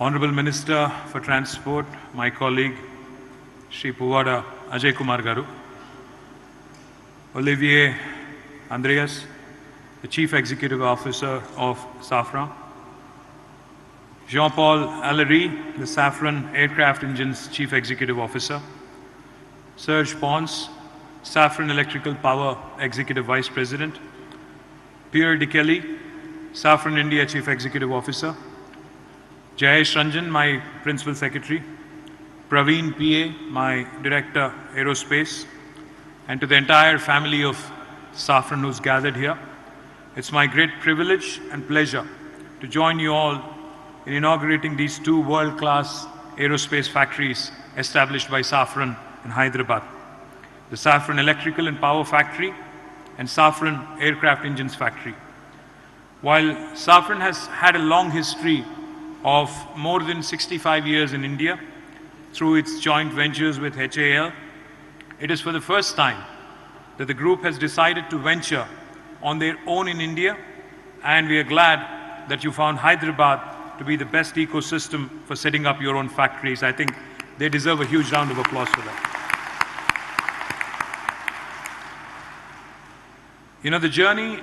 Honorable Minister for Transport, my colleague, Shri Puvada Ajay Kumar Garu, Olivier Andreas, the Chief Executive Officer of Safran, Jean-Paul Allery, the Safran Aircraft Engines Chief Executive Officer, Serge Pons, Safran Electrical Power Executive Vice President, Pierre de Kelly, Safran India Chief Executive Officer, Jayesh Ranjan, my Principal Secretary, Praveen PA, my Director Aerospace, and to the entire family of Safran who's gathered here. It's my great privilege and pleasure to join you all in inaugurating these two world-class aerospace factories established by Safran in Hyderabad, the Safran Electrical and Power Factory and Safran Aircraft Engines Factory. While Safran has had a long history of more than 65 years in India through its joint ventures with HAL, it is for the first time that the group has decided to venture on their own in India, and we are glad that you found Hyderabad to be the best ecosystem for setting up your own factories. I think they deserve a huge round of applause for that. You know, the journey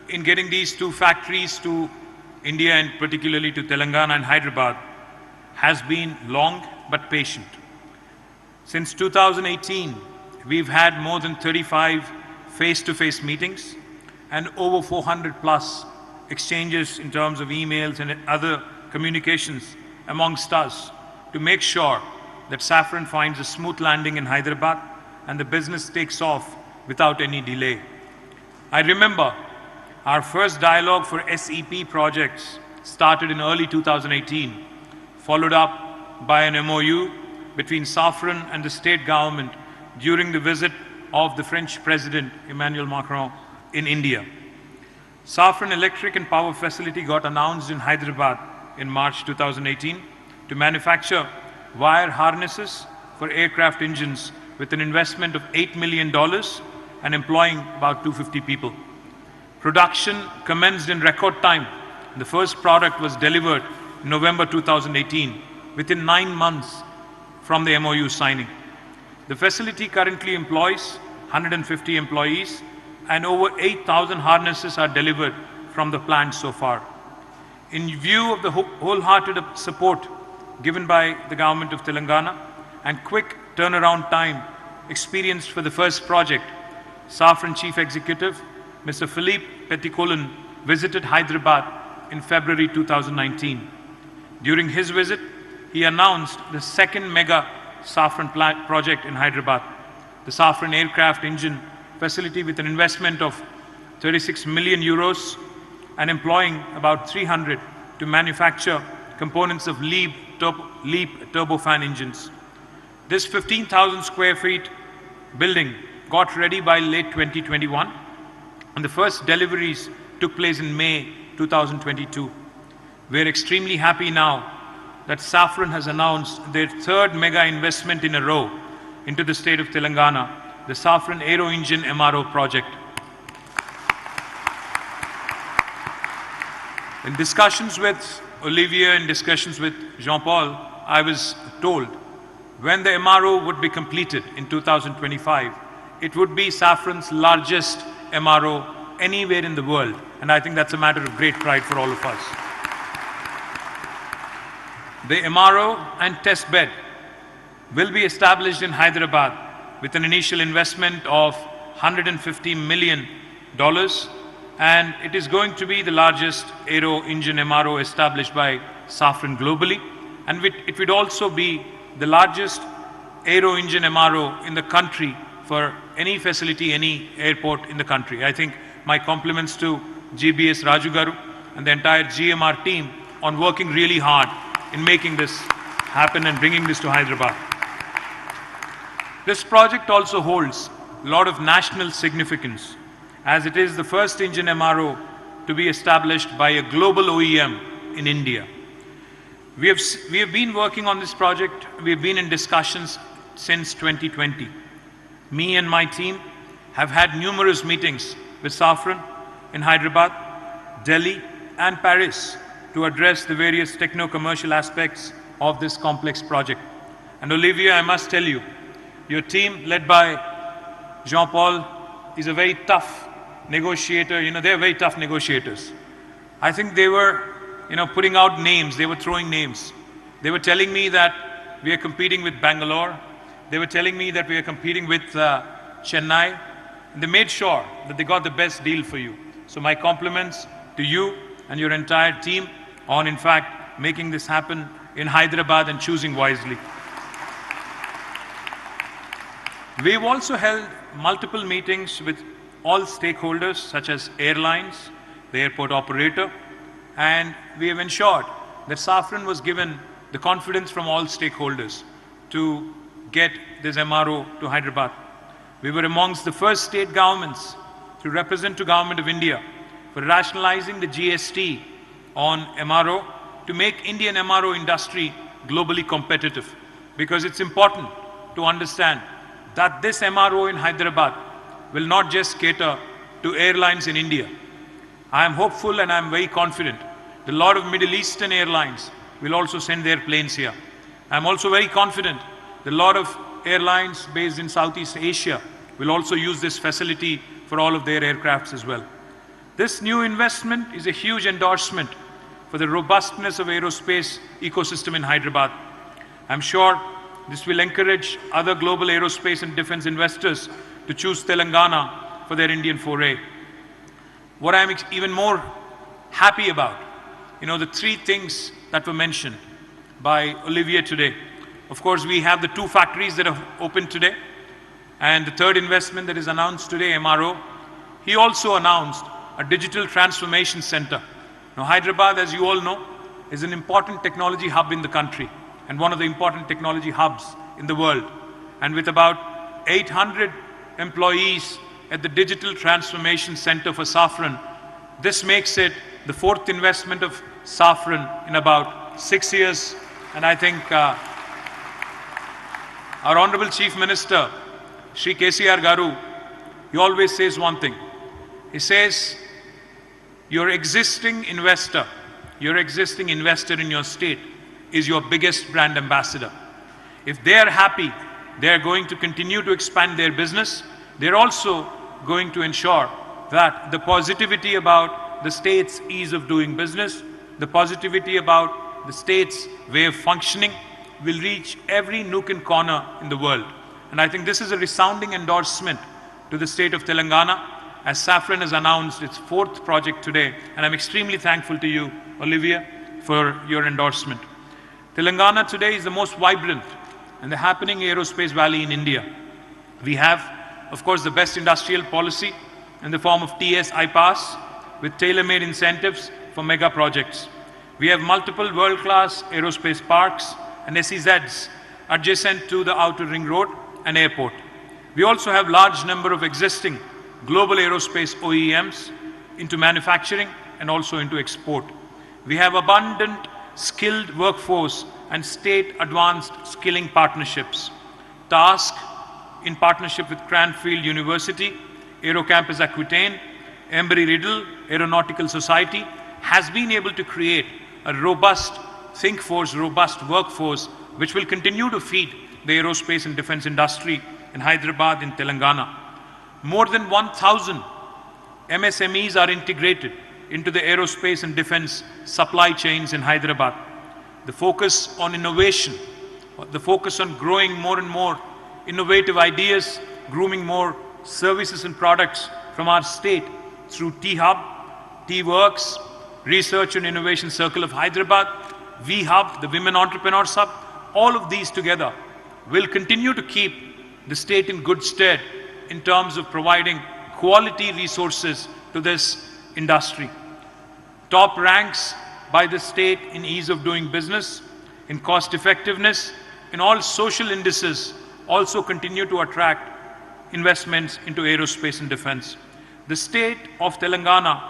in getting these two factories to India and particularly to Telangana and Hyderabad has been long but patient. Since 2018, we've had more than 35 face-to-face meetings and over 400 plus exchanges in terms of emails and other communications amongst us to make sure that Safran finds a smooth landing in Hyderabad and the business takes off without any delay. I remember our first dialogue for SEP projects started in early 2018, followed up by an MOU between Safran and the state government during the visit of the French President Emmanuel Macron in India. Safran Electric and Power Facility got announced in Hyderabad in March 2018 to manufacture wire harnesses for aircraft engines with an investment of $8 million and employing about 250 people. Production commenced in record time. The first product was delivered in November 2018, within 9 months from the MOU signing. The facility currently employs 150 employees and over 8,000 harnesses are delivered from the plant so far. In view of the wholehearted support given by the government of Telangana and quick turnaround time experienced for the first project, Safran Chief Executive Mr. Philippe Petitcolin visited Hyderabad in February 2019. During his visit, he announced the second mega Safran project in Hyderabad, the Safran Aircraft Engine Facility with an investment of 36 million euros and employing about 300 to manufacture components of LEAP turbofan engines. This 15,000 square feet building got ready by late 2021. And the first deliveries took place in May 2022. We're extremely happy now that Safran has announced their third mega investment in a row into the state of Telangana, the Safran Aero Engine MRO project. In discussions with Olivier and discussions with Jean-Paul, I was told when the MRO would be completed in 2025, it would be Safran's largest MRO anywhere in the world, and I think that's a matter of great pride for all of us. The MRO and test bed will be established in Hyderabad with an initial investment of $150 million, and it is going to be the largest aero engine MRO established by Safran globally, and it would also be the largest aero engine MRO in the country for any facility, any airport in the country. I think my compliments to GBS Raju Garu and the entire GMR team on working really hard in making this happen and bringing this to Hyderabad. This project also holds a lot of national significance as it is the first engine MRO to be established by a global OEM in India. We have been working on this project, we have been in discussions since 2020. Me and my team have had numerous meetings with Safran in Hyderabad, Delhi and Paris to address the various techno-commercial aspects of this complex project. And Olivier, I must tell you, your team led by Jean-Paul is a very tough negotiator. They're very tough negotiators. I think they were, putting out names. They were throwing names. They were telling me that we are competing with Bangalore. They were telling me that we are competing with Chennai. And they made sure that they got the best deal for you. So my compliments to you and your entire team on, in fact, making this happen in Hyderabad and choosing wisely. We've also held multiple meetings with all stakeholders, such as airlines, the airport operator, and we have ensured that Safran was given the confidence from all stakeholders to get this MRO to Hyderabad. We were amongst the first state governments to represent to Government of India for rationalizing the GST on MRO to make Indian MRO industry globally competitive, because it's important to understand that this MRO in Hyderabad will not just cater to airlines in India. I am hopeful and I am very confident that a lot of Middle Eastern airlines will also send their planes here. I am also very confident that a lot of airlines based in Southeast Asia will also use this facility for all of their aircrafts as well. This new investment is a huge endorsement for the robustness of aerospace ecosystem in Hyderabad. I'm sure this will encourage other global aerospace and defense investors to choose Telangana for their Indian foray. What I'm even more happy about, the three things that were mentioned by Olivier today. Of course, we have the 2 factories that have opened today, and the third investment that is announced today, MRO. He also announced a digital transformation center. Now, Hyderabad, as you all know, is an important technology hub in the country and one of the important technology hubs in the world. And with about 800 employees at the Digital Transformation Center for Safran, this makes it the 4th investment of Safran in about 6 years. And I think our Honorable Chief Minister, Shri KCR Garu, he always says one thing. He says, your existing investor in your state is your biggest brand ambassador. If they are happy, they are going to continue to expand their business. They're also going to ensure that the positivity about the state's ease of doing business, the positivity about the state's way of functioning will reach every nook and corner in the world. And I think this is a resounding endorsement to the state of Telangana, as Safran has announced its 4th project today. And I'm extremely thankful to you, Olivier, for your endorsement. Telangana today is the most vibrant and the happening aerospace valley in India. We have, of course, the best industrial policy in the form of TS IPAS with tailor-made incentives for mega projects. We have multiple world-class aerospace parks and SEZs adjacent to the outer ring road and airport. We also have large number of existing global aerospace OEMs into manufacturing and also into export. We have abundant skilled workforce and state advanced skilling partnerships. TASK, in partnership with Cranfield University, Aerocampus Aquitaine, Embry-Riddle Aeronautical Society, has been able to create a robust think force, robust workforce, which will continue to feed the aerospace and defense industry in Hyderabad and Telangana. More than 1,000 MSMEs are integrated into the aerospace and defense supply chains in Hyderabad. The focus on innovation, the focus on growing more and more innovative ideas, grooming more services and products from our state through T-Hub, T-Works, Research and Innovation Circle of Hyderabad, V-Hub, the Women Entrepreneurs Hub, all of these together will continue to keep the state in good stead in terms of providing quality resources to this industry. Top ranks by the state in ease of doing business, in cost effectiveness, in all social indices also continue to attract investments into aerospace and defense. The state of Telangana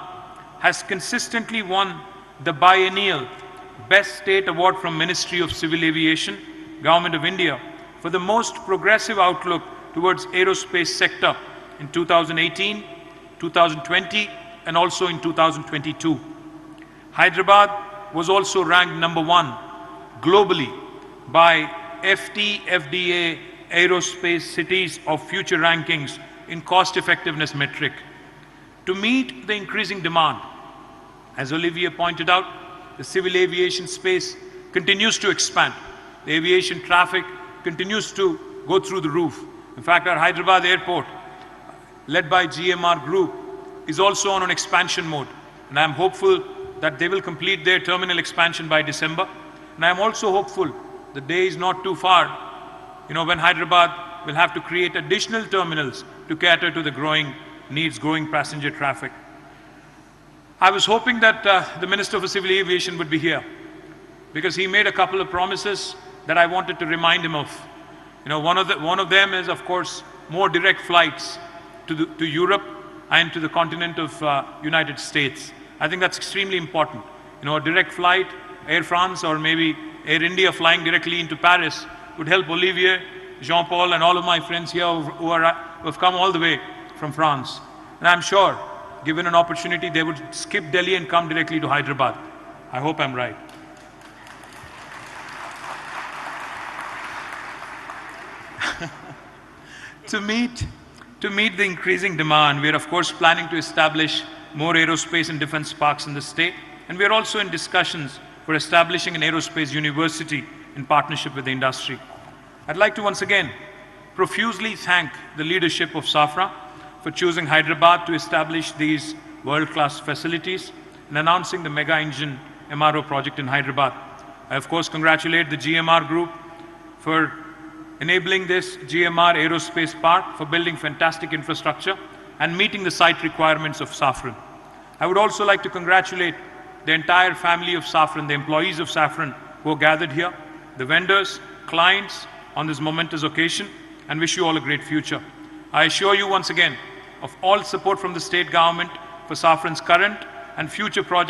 has consistently won the biennial Best State Award from Ministry of Civil Aviation, Government of India, for the most progressive outlook towards aerospace sector in 2018, 2020, and also in 2022. Hyderabad was also ranked #1 globally by FT-FDA Aerospace Cities of Future rankings in cost effectiveness metric. To meet the increasing demand, as Olivier pointed out, the civil aviation space continues to expand. The aviation traffic continues to go through the roof. In fact, our Hyderabad airport, led by GMR Group, is also on an expansion mode. And I'm hopeful that they will complete their terminal expansion by December. And I'm also hopeful the day is not too far, when Hyderabad will have to create additional terminals to cater to the growing passenger traffic. I was hoping that the Minister for Civil Aviation would be here, because he made a couple of promises that I wanted to remind him of. One of them is, of course, more direct flights to Europe and to the continent of United States. I think that's extremely important. A direct flight, Air France or maybe Air India flying directly into Paris would help Olivier, Jean-Paul and all of my friends here who have come all the way from France. And I'm sure, given an opportunity, they would skip Delhi and come directly to Hyderabad. I hope I'm right. To meet the increasing demand, we are of course planning to establish more aerospace and defense parks in the state, and we are also in discussions for establishing an aerospace university in partnership with the industry. I'd like to once again profusely thank the leadership of SAFRA for choosing Hyderabad to establish these world-class facilities and announcing the mega engine MRO project in Hyderabad. I of course congratulate the GMR Group for enabling this GMR Aerospace Park, for building fantastic infrastructure and meeting the site requirements of Safran. I would also like to congratulate the entire family of Safran, the employees of Safran who are gathered here, the vendors, clients on this momentous occasion, and wish you all a great future. I assure you once again of all support from the state government for Safran's current and future projects.